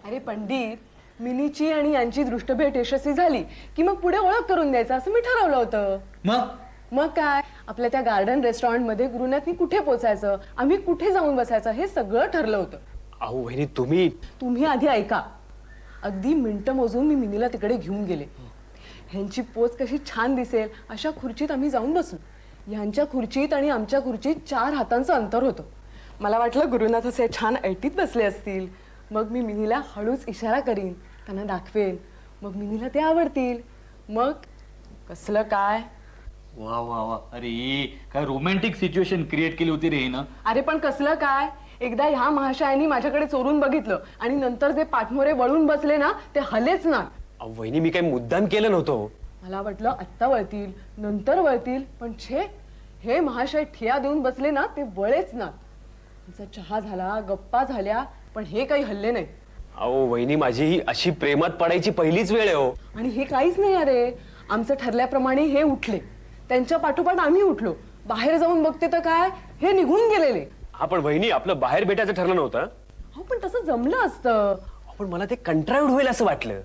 अरे पंडित, मिनीची आणि यांची दृष्टभेट यशस्वी झाली की मग पुढे ओळख करून द्यायचं असं मी ठरवलं होतं. मग काय, आपल्या त्या गार्डन रेस्टॉरंट मध्ये गुरुनाथनी कुठे पोचायचं, आम्ही कुठे जाऊन बसायचं हे सगळं ठरलं होतं. अहो वहिनी तुम्ही आधी ऐका. अगदी मिनिटं मोजून मी मिनीला तिकडे घेऊन गेले. ह्यांची पोच कशी छान दिसेल अशा खुर्चीत आम्ही जाऊन बसलो. ह्यांच्या खुर्चीत आणि आमच्या खुर्चीत 4 हातांचं अंतर होतं. मला वाटलं गुरुनाथ असे छान ऐटीत बसले असतील. मग मी मिनीला हळूच इशारा करीन, त्यांना दाखवेन, मग मिनीला ते आवडतील. मग कसलं काय. वा वा वा, अरे काय रोमॅन्टिक सिच्युएशन क्रिएट केली होती रे ना. अरे पण कसलं काय, एकदा ह्या महाशयानी माझ्याकडे चोरून बघितलं आणि नंतर जे पाठमोरे वळून बसले ना ते हलेच ना. वहिनी मी काही मुद्दाम केलं नव्हतं. मला वाटलं आत्ता वळतील नंतर वळतील, पण छे, हे महाशय ठिया देऊन बसले ना ते वळेच ना. त्यांचा चहा झाला, गप्पा झाल्या, पण हे काही हल्ले नाही. अहो वहिनी माझी ही अशी प्रेमात पडायची पहिलीच वेळ आहे हो. आणि हे काहीच नाही. अरे आमचं ठरल्याप्रमाणे हे उठले, त्यांच्या पाठोपाठ आम्ही उठलो. बाहेर जाऊन बघते तर काय, हे निघून गेलेले. हा पण वहिनी आपलं बाहेर भेटायचं ठरलं नव्हतं. हो पण तसं जमलं असतं. पण मला ते कंट्राइव्ड होईल असं वाटलं.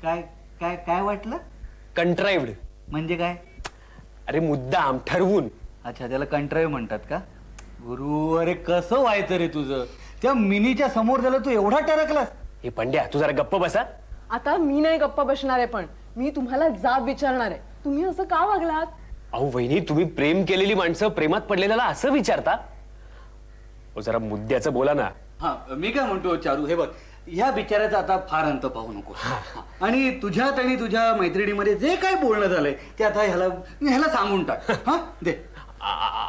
काय काय काय वाटलं? कंट्राइव्ड म्हणजे काय? अरे मुद्दाम ठरवून. अच्छा, त्याला कंट्राइव्ह म्हणतात का? गुरु, अरे कसं व्हायचं रे तुझं? त्या मिनीच्या समोर झालं तू एवढा टरकलास. हे पंड्या तू जरा गप्प बसा. आता मी नाही गप्पा बसणार आहे, पण मी तुम्हाला जाब विचारणार आहे. तुम्ही असं का वागलात? अहो वहिनी तुम्ही प्रेम केलेली माणसं प्रेमात पडलेल्याला असं विचारता? जरा मुद्द्याचं बोला ना. हा मी काय म्हणतो चारू, हे बघ, ह्या बिचाऱ्याचा आता फार अंत पाहू नको. आणि तुझ्यात आणि तुझ्या मैत्रिणीमध्ये जे काय बोलणं झालंय ते आता ह्याला सांगून टाक. हा दे.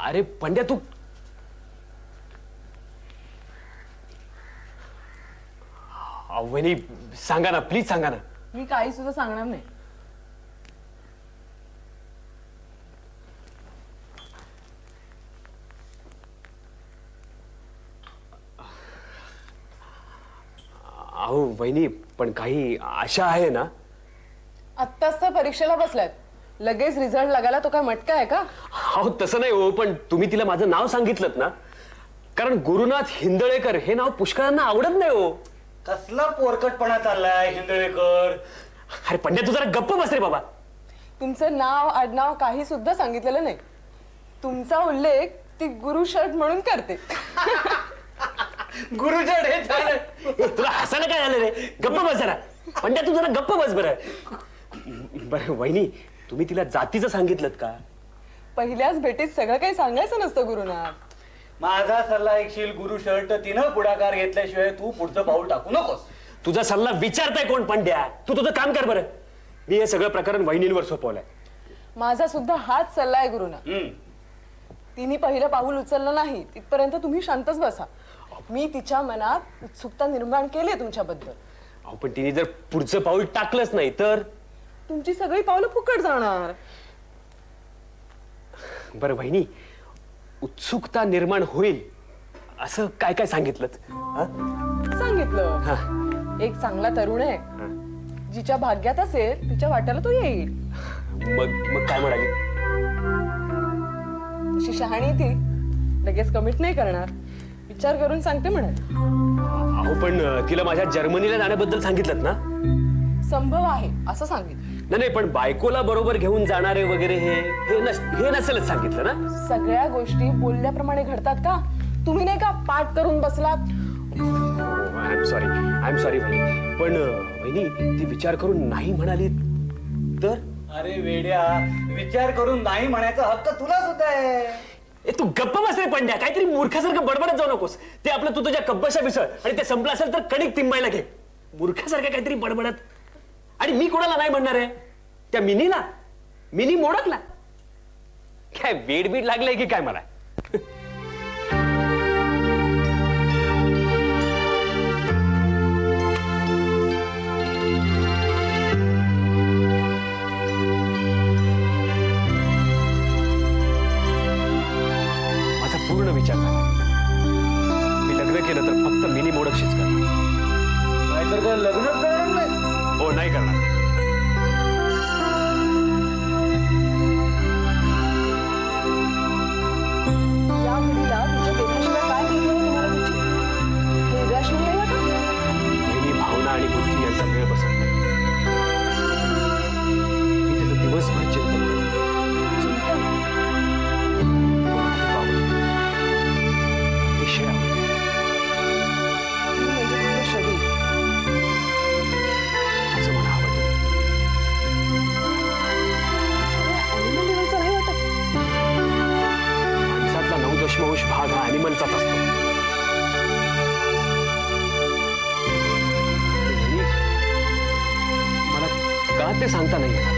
अरे पंड्या तू वहिनी सांगा ना, प्लीज सांगा ना. मी काही सुद्धा सांगणार नाही. अहो वहिनी पण काही आशा आहे ना? आत्ताच तर परीक्षेला बसल्यात, लगेच रिझल्ट लागायला तो काय मटका आहे का? अहो तसं नाही हो, पण तुम्ही तिला माझं नाव सांगितलं ना, कारण गुरुनाथ हिंदळेकर हे नाव पुष्कळांना आवडत नाही हो. कसला पोरकटपणा चाललाय हिंदळेकर? अरे पंड्या तू जरा गप्प बस रे बाबा. तुमचं नाव आडनाव काही सुद्धा सांगितलेलं नाही. तुमचा उल्लेख ती गुरु शर्ट म्हणून करते. गुरुजड हे झालं. तुला हसायला काय झालं रे? गप्प बस जरा. पंड्या तू जरा गप्प बस. बरं वहिनी तुम्ही तिला जातीचं सांगितलं का? पहिल्याच भेटीत सगळं काही सांगायचं नसतं गुरुनाथ. माझा सल्ला ऐकशील गुरु शर्ट, तिनं पुढाकार घेतल्याशिवाय तू पुढचं पाऊल टाकू नकोस. तुझा सल्ला विचारताय कोण पंड्या? तू तुझं काम कर बरं. मी हे सगळं प्रकरण वहिनींवर सोपवलंय. माझा सुद्धा हाच सल्ला आहे गुरुनाथ. तिने पहिलं पाऊल उचललं नाही तिथपर्यंत तुम्ही शांतच बसा. मी तिच्या मनात उत्सुकता निर्माण केली तुमच्याबद्दल. अहो पण तिने जर पुढचं पाऊल टाकलंच नाही तर तुमची सगळी पावलं फुकट जाणार. बरं वहिनी, उत्सुकता निर्माण होईल असं काय काय सांगितलं? सांगितलं एक चांगला तरुण आहे, जिच्या भाग्यात असेल तिच्या वाट्याला तो येईल. मग काय म्हणाली? अशी शहाणी ती लगेच कमिट नाही करणार, विचार करून सांगते म्हणाल. अहो पण तिला माझ्या जर्मनीला जाण्याबद्दल सांगितलं ना? संभव आहे असं सांगितलं. नाही पण बायकोला बरोबर घेऊन जाणारे वगैरे हे नसेलच सांगितलं ना? सगळ्या गोष्टी बोलल्याप्रमाणे घडतात का? तुम्ही नाही का पाठ करून बसलात? आय एम सॉरी वहिनी. पण वहिनी ती विचार करून नाही म्हणाली तर? अरे वेड्या, विचार करून नाही म्हणायचा हक्क तुला सुद्धा आहे. तू गप्प बस रे पंड्या. काहीतरी मूर्खासारखं बडबडत जाऊ नकोस. ते आपलं तू तुझ्या कब्बशा विसर आणि ते संपलं असेल तर कणिक तिंबायला घे. मूर्खासारखं काहीतरी बडबडत. आणि मी कोणाला नाही म्हणणार आहे? त्या मिनीला? मिनी मोडकला काय वेड बीड लागलंय की काय मला? माझा पूर्ण विचार झाला. मी लग्न केलं तर फक्त मिनी मोडकशीच करणार. नाहीतर काय लग्नच करणार नाही? हो नाही करणार. या मुलीला तुझ्या देण्याशिवाय काय मिळतं तुम्हाला? तुमची निराश नाही आहे का? भावना ते सांगता नाही येणार.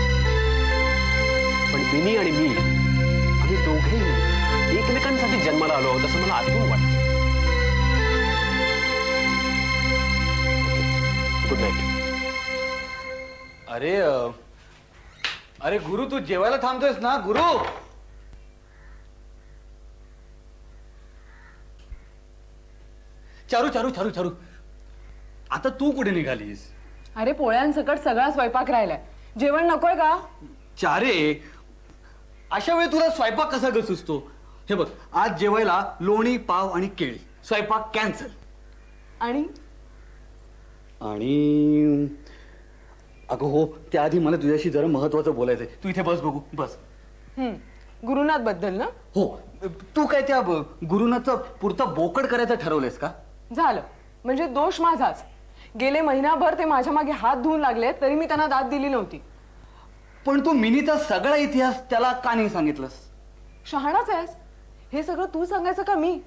पण मिनी आणि मी आम्ही दोघेही एकमेकांसाठी जन्माला आलो आहोत असं मला आठवून वाटतं. Good night. अरे अरे गुरु, तू जेवायला थांबतोयस ना गुरु? चारू चारू चारू चारू, आता तू कुठे निघालीस? अरे पोळ्यांसकट सगळा स्वयंपाक राहिलाय. जेवण नकोय का? चारे, अशा वेळी तुला स्वयंपाक कसा ग सुचतो? हे बघ, आज जेवायला लोणी, पाव आणि केळी. स्वयंपाक कॅन्सल. आणि आणि अगं हो, त्याआधी मला तुझ्याशी जरा महत्वाचं बोलायचंय. तू इथे बस बघू, बस. गुरुनाथ बद्दल ना? हो, तू काय त्या गुरुनाथचं पुरता बोकड करायचं ठरवलंयस का? झालं म्हणजे दोष माझाच. गेले महिनाभर ते माझ्या मागे हात धुवून लागले तरी मी त्यांना दाद दिली नव्हती. पण तू मिनीचा सगळा इतिहास त्याला का नाही सांगितलंस? शहाणाच आहेस. हे सगळं तू सांगायचं का मी?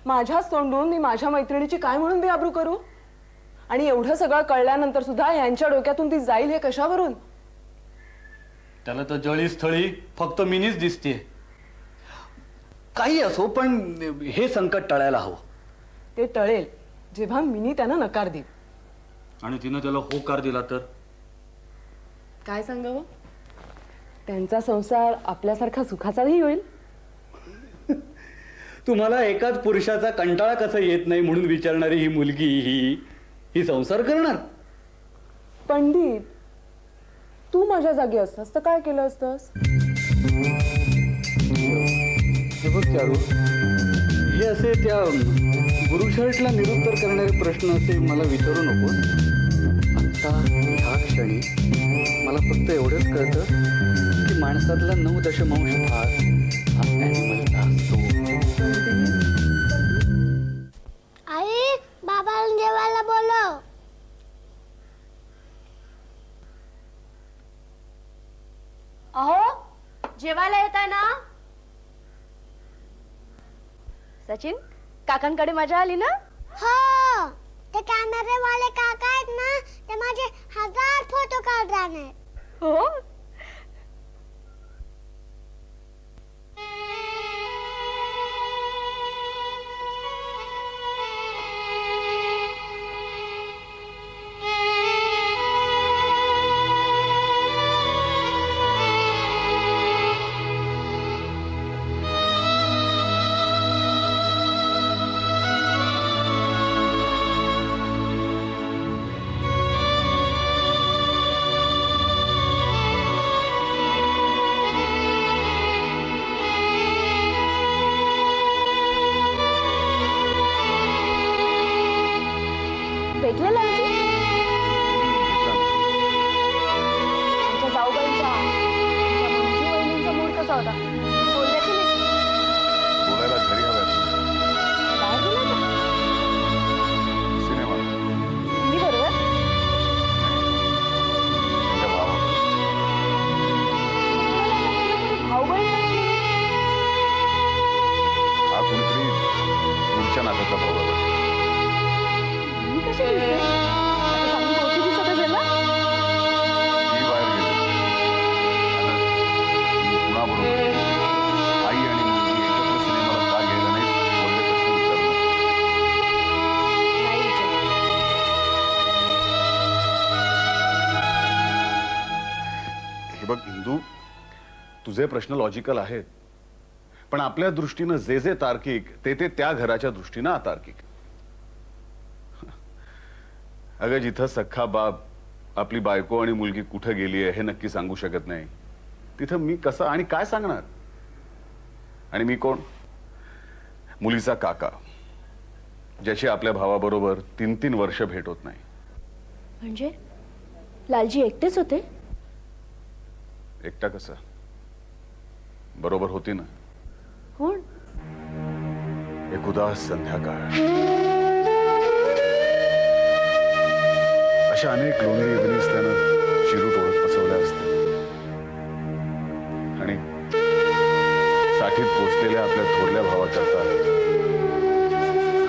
माझ्याच तोंडून मी माझ्या मैत्रिणीची काय म्हणून बेआबरू करू? आणि एवढं सगळं कळल्यानंतर सुद्धा यांच्या डोक्यातून ती जाईल हे कशावरून? त्याला तर जळी स्थळी फक्त मिनीच दिसते. काही असो, पण हे संकट टळायला हवं. ते टळेल जेव्हा मिनी त्यांना नकार देईल. आणि तिनं त्याला होकार दिला तर? काय सांगावं? त्यांचा संसार आपल्यासारखा सुखाचाही होईल. तुम्हाला एकाच पुरुषाचा कंटाळा कसा येत नाही म्हणून विचारणारी ही मुलगी ही संसार करणार? पंडित, तू माझ्या जागी असतास तर काय केलं असतंस? हे बघ चारू, हे असे त्या गुरुशर्टला निरुत्तर करणारे प्रश्न असे मला विचारू नको. आता ह्या क्षणी मला फक्त एवढंच कळतं की माणसातला 9.5 भाग हा ॲनिमलचा असतो. आई, बाबाला जेवायला बोलव. अहो, जेवायला येत आहे ना? सचिन, काकांकडे मजा आली ना? हो, ते कॅमेरेवाले काका आहेत ना, ते माझे 1000 फोटो काढणार आहेत. हो. भेटले लालजी? आमच्या जाऊबाईंचा, आमच्या मंजू वहिनींचा मूड कसा होता? बोलल्या की नाही? बोलायला घरी हव्यात. काय बोलला का? सिनेमा मी बरोबर? त्यांच्या भावाबरोबर. भाऊ बहीण नाही? हा कोणीतरी दूरच्या नात्याचा भाऊ आहे. मी कशी दिसते? आता चांगली मोठी दिसत असेल ना? ती बाहेर गेली. आता कुणाबरोबर आई आणि मुलगी एकत्र सिनेमाला का गेला नाही बोलले प्रश्न विचारला. नाही विचारलं. हे बघ इंदू, तुझे प्रश्न लॉजिकल आहेत, पण आपल्या दृष्टीनं जे जे तार्किक ते त्या घराच्या दृष्टीनं अतार्किक. अगं, जिथं सख्खा बाप आपली बायको आणि मुलगी कुठं गेली आहे हे नक्की सांगू शकत नाही, तिथं मी कसं आणि काय सांगणार? आणि मी कोण? मुलीचा काका, ज्याची आपल्या भावाबरोबर 3-3 वर्ष भेट होत नाही. म्हणजे लालजी एकटेच होते? एकटा कसं? बरोबर होती ना. कोण? एक उदास संध्याकाळ. अशा अनेक लोनली इव्हनिंग्स त्यानं चिरूट ओळख पसवल्या असत्या. आणि साठीत पोचलेल्या आपल्या थोरल्या भावाकरता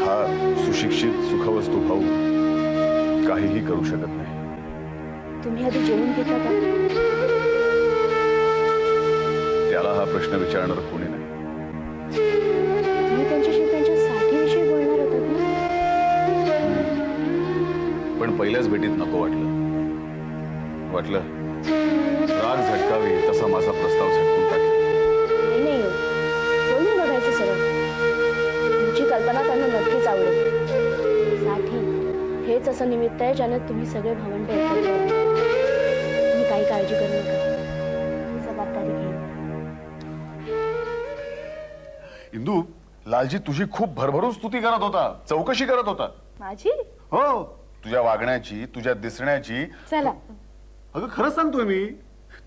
हा सुशिक्षित सुखवस्तू भाऊ काहीही करू शकत नाही. तुम्ही आधी जेवून घेता का? त्याला हा प्रश्न विचारणार कोणी नाही. तुम्ही त्यांच्याशी त्यांच्या साठीविषयी बोलणार होतात ना? पण पहिल्याच भेटीत नको वाटलं राग झटकावी तसा माझा प्रस्ताव झटकून टाकेल. नाही हो, बोलून बघायचं सरळ. तुमची कल्पना त्यांना नक्कीच आवडेल. साठी हेच असं निमित्त आहे ज्याने तुम्ही सगळे भावंड एकत्र आले. तुम्ही काही काळजी करू नका, मी जबाबदारी घेईन. इंदू, लालजी तुझी खूप भरभरून स्तुती करत होता, चौकशी करत होता. माझी? हो, तुझ्या वागण्याची, तुझ्या दिसण्याची. चला. अगं खरंच सांगतोय मी,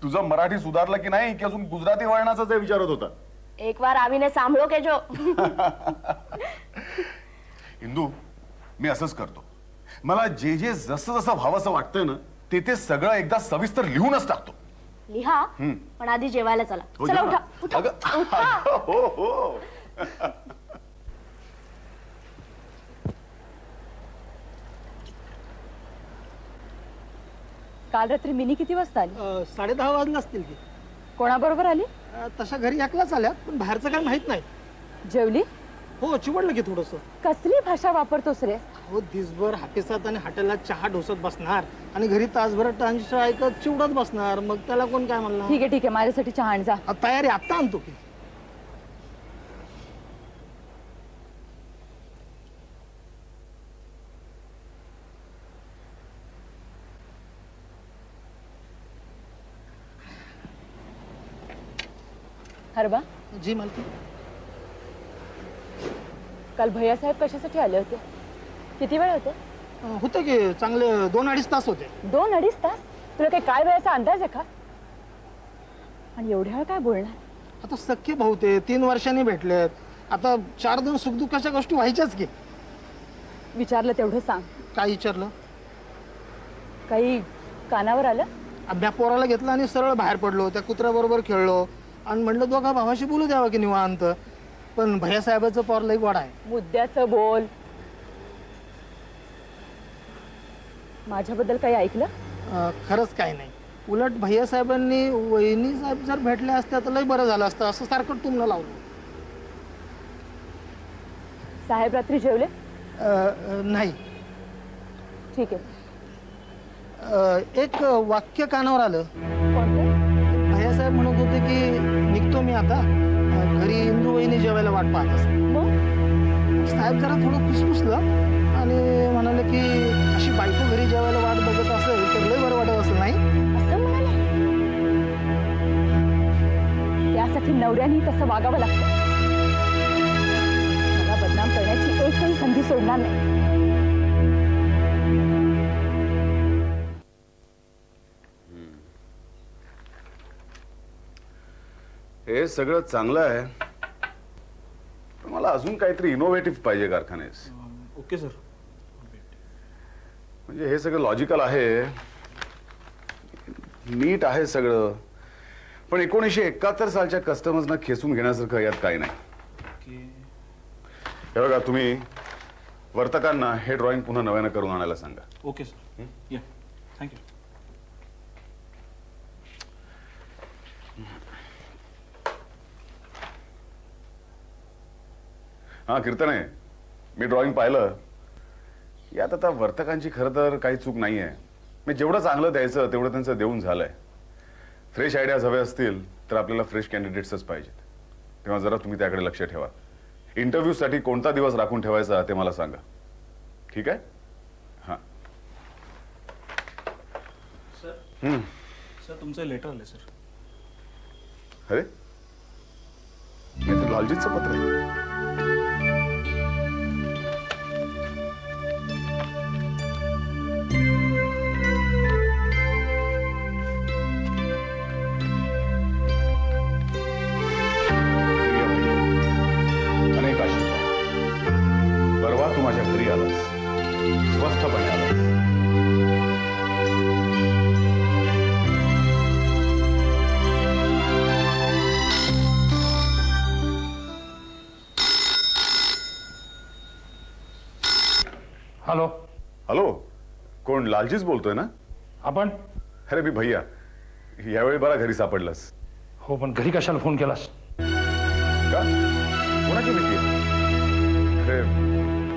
तुझा मराठी सुधारला की नाही की अजून गुजराती वळणाचाच विचारत होता. एक बार आवीने सांभाळो के जो. इंदू, मी असंच करतो. मला जे जे जसं जसं व्हावंसं वाटतंय ना ते सगळं एकदा सविस्तर लिहूनच टाकतो. लिहा, पण आधी जेवायला चला. हो, चला जेवा. उठा उठा अगं, उठा. हो हो. काल रात्री मिनी किती वाजता आली? 10:30 वाजले असतील की. कोणाबरोबर आली? तशा घरी एकलाच आल्यात, पण बाहेरचं काय माहित नाही. जेवली? हो, चिवडलं की थोडस. कसली भाषा वापरतोस रे? हो, दिसभर हाकेसात आणि हॉटेलला चहा ढोसत बसणार आणि घरी तासभर टांश ऐकत चिवडत बसणार. मग त्याला कोण काय म्हणणार? ठीक आहे माझ्यासाठी चहा आण जा. तयारी आत्ता आणतो की. हरबा, जी मालकी. काल भैया साहेब कशासाठी आले होते? किती वेळ होते? होते की चांगले 2-2.5 तास होते. 2-2.5 तास? तुला काही काय वेळाचा अंदाज आहे का? आणि एवढ्या वेळ काय बोलणार? आता सख्खे भाऊ ते 3 वर्षांनी भेटलेत. आता 4 दिवस सुखदुःखाच्या गोष्टी व्हायच्याच की. विचारलं तेवढं सांग. काय विचारलं? काही कानावर आलं? अभ्या पोराला घेतला आणि सरळ बाहेर पडलो. त्या कुत्र्याबरोबर खेळलो आणि म्हणलं दोघा भावाशी बोलू द्यावं की निवांत. पण भैयासाहेबाचं पोर लई गोड आहे. मुद्द्याचं बोल. माझ्याबद्दल काही ऐकलं? खरंच काय नाही. उलट भैयासाहेबांनी वहिनी साहेब जर भेटले असत्या तर लई बरं झालं असतं असं सारखं तुमनं लावलं. साहेब रात्री जेवले? नाही. ठीक आहे. एक वाक्य कानावर आलं. कोणतं? भैयासाहेब म्हणत होते की निघतो मी आता, घरी इंदू वहिनी जेवायला वाट पाहत असते. मग साहेब जरा थोडं खुसफुसलं आणि म्हणाले की अशी बायको घरी जेवायला वाट बघत असेल तर लय बरं वाटत असेल नाही? असं म्हणाले? त्यासाठी नवऱ्याने तसं वागावं लागतं. मला बदनाम करण्याची एकही संधी सोडणार नाही. हे सगळं चांगलं आहे, पण मला अजून काहीतरी इनोव्हेटिव्ह पाहिजे कारखानेस. Okay sir. म्हणजे हे सगळं लॉजिकल आहे, नीट आहे सगळं, पण 1971 सालच्या कस्टमर्सना खेचून घेण्यासारखं यात काही नाही. हे बघा, तुम्ही वर्तकांना हे ड्रॉइंग पुन्हा नव्यानं करून आणायला सांगा. Okay sir. या, थँक्यू. हा कीर्तन आहे, मी ड्रॉइंग पाहिलं. यात आता वर्तकांची खरं तर काही चूक नाही आहे. मी जेवढं चांगलं द्यायचं तेवढं त्यांचं देऊन झालंय. फ्रेश आयडियाज हवे असतील तर आपल्याला फ्रेश कॅन्डिडेट्सच पाहिजेत. तेव्हा जरा तुम्ही त्याकडे लक्ष ठेवा. इंटरव्ह्यूसाठी कोणता दिवस राखून ठेवायचा ते मला सांगा. ठीक आहे? हां सर, तुमचं लेटर आलं सर. अरे, हे तर लालजीचं पत्र आहे. अनेक आशीर्वाद. परवा तू माझ्या घरी आलास, स्वस्थपणे आलास. हॅलो. हॅलो, कोण? लालजीच बोलतोय ना? आपण? अरे मी भैया, यावेळी बरा घरी सापडलास. हो, पण घरी कशाला फोन केलास? का? कोणाची भीती आहे? अरे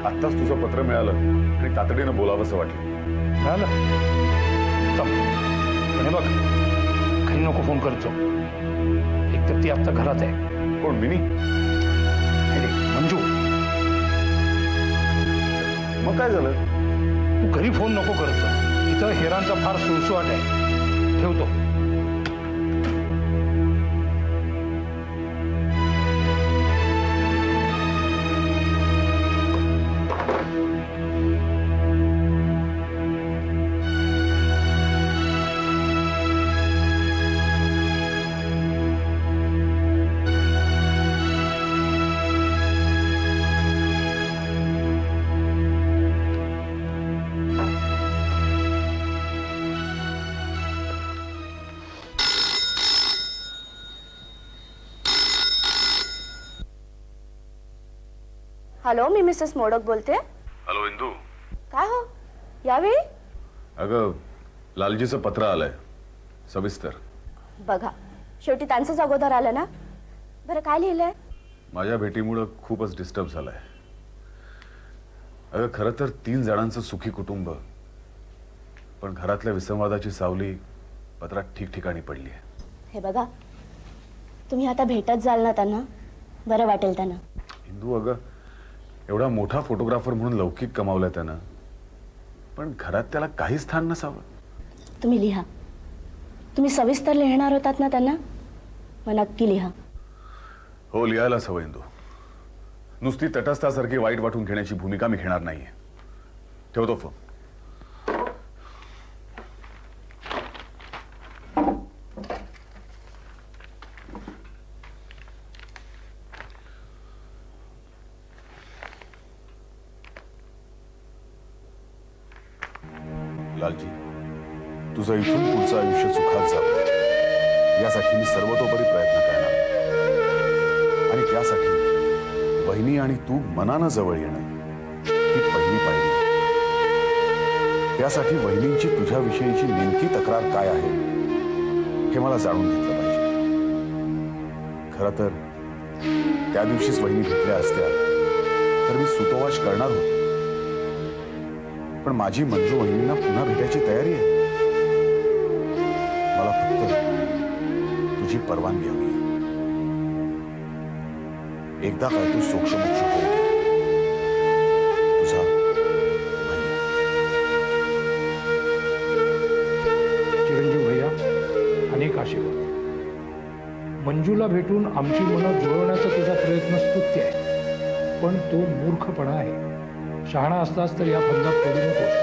आत्ताच तुझं पत्र मिळालं आणि तातडीनं बोलावंसं वाटलं. मिळालं? चल, पण हे बघ, घरी नको फोन करतो. एक तर ती आत्ता घरात आहे. कोण, मिनी? अरे मंजू. मग काय झालं? तू घरी फोन नको करतो. इथं हेरांचा फार सुळसुळाट आहे. ठेवतो. हॅलो, मी मिसेस मोडक बोलते. हॅलो इंदू. काय हो यावेळी? अगं लालजीचं पत्र आलंय सविस्तर. बघा, शेवटी त्यांचंच अगोदर आलं ना. बरं, काय लिहिलंय? माझ्या भेटीमुळं खूपच डिस्टर्ब झालाय. अगं खरं तर 3 जणांचं सुखी कुटुंब, पण घरातल्या विसंवादाची सावली पत्रात ठिकठिकाणी पडली आहे. हे बघा, तुम्ही आता भेटत जाल ना त्यांना, बरं वाटेल त्यांना. इंदू, अगं एवढा मोठा फोटोग्राफर म्हणून लौकिक कमावलाय त्यानं, पण घरात त्याला काही स्थान नसावं. तुम्ही लिहा. तुम्ही सविस्तर लिहिणार होतात ना त्यांना, मग नक्की लिहा. हो, लिहायलाच हवं इंदू. नुसती तटस्थासारखी वाईट वाटून घेण्याची भूमिका मी घेणार नाहीये. ठेवतो फोन. लालजी, तुझं इथून पुढचं आयुष्य सुखात जावं यासाठी मी सर्वतोपरी प्रयत्न करणार, आणि त्यासाठी वहिनी आणि तू मनानं जवळ येणं ही पहिली पायरी. त्यासाठी वहिनींची तुझ्याविषयीची नेमकी तक्रार काय आहे हे मला जाणून घेतलं पाहिजे. खरं तर त्या दिवशीच वहिनी भेटल्या असत्या तर मी सुतोवाच करणार होतो, पण माझी मंजू वहिनींना पुन्हा भेटायची तयारी आहे. मला फक्त तुझी परवानगी हवी. एकदा काय तू सोक्षमोक्ष होऊ दे. तुझा भैया. चिरंजीव भैया, अनेक आशीर्वाद. मंजूला भेटून आमची मनं जुळवण्याचा तुझा प्रयत्न स्तुत्य आहे, पण तो मूर्खपणा आहे. शहाणा असतास तर या फंदात पडू नकोस.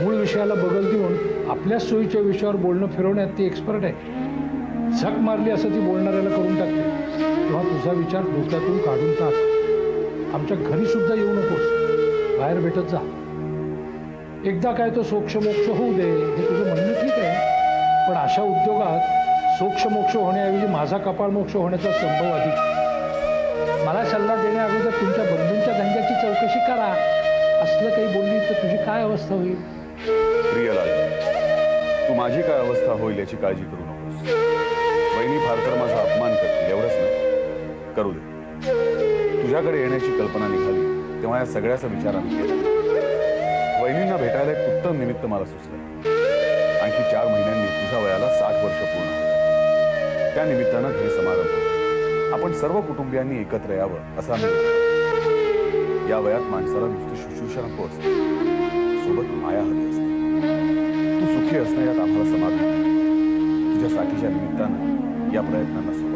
मूळ विषयाला बगल देऊन आपल्याच सोयीच्या विषयावर बोलणं फिरवण्यात ती एक्सपर्ट आहे. झक मारली असं ती बोलणाऱ्याला करून टाकते. तेव्हा तुझा विचार डोक्यातून काढून टाक. आमच्या घरी सुद्धा येऊ नकोस, बाहेर भेटत जा. एकदा काय तो सोक्षमोक्ष होऊ दे हे तुझं म्हणणं ठीक आहे, पण अशा उद्योगात सोक्षमोक्ष होण्याऐवजी माझा कपाळमोक्ष होण्याचा संभव अधिक. मला सल्ला देण्या अगोदर तुमच्या बंधूंच्या धंद्याची चौकशी करा. असलं काही बोलली तर तुझी काय अवस्था होईल? प्रिय लालजी, तू माझी काय अवस्था होईल याची काळजी करू नकोस. वहिनी फार तर माझा अपमान करतील एवढंच ना. करू दे. तुझ्याकडे येण्याची कल्पना निघाली तेव्हा या सगळ्याचा विचार आम्ही केला. वहिनींना भेटायला एक उत्तम निमित्त मला सुचलं. आणखी 4 महिन्यांनी तुझ्या वयाला 60 वर्ष पूर्ण होईल. त्या निमित्तानं घरी समारंभ, आपण सर्व कुटुंबियांनी एकत्र यावं असा मी. या वयात माणसाला नुसती शुश्रूषा नको असते, सोबत माया हवी असते. तू सुखी असणं यात आम्हाला समाधान. तुझ्या साठीच्या निमित्तानं या प्रयत्नांना सुरुवात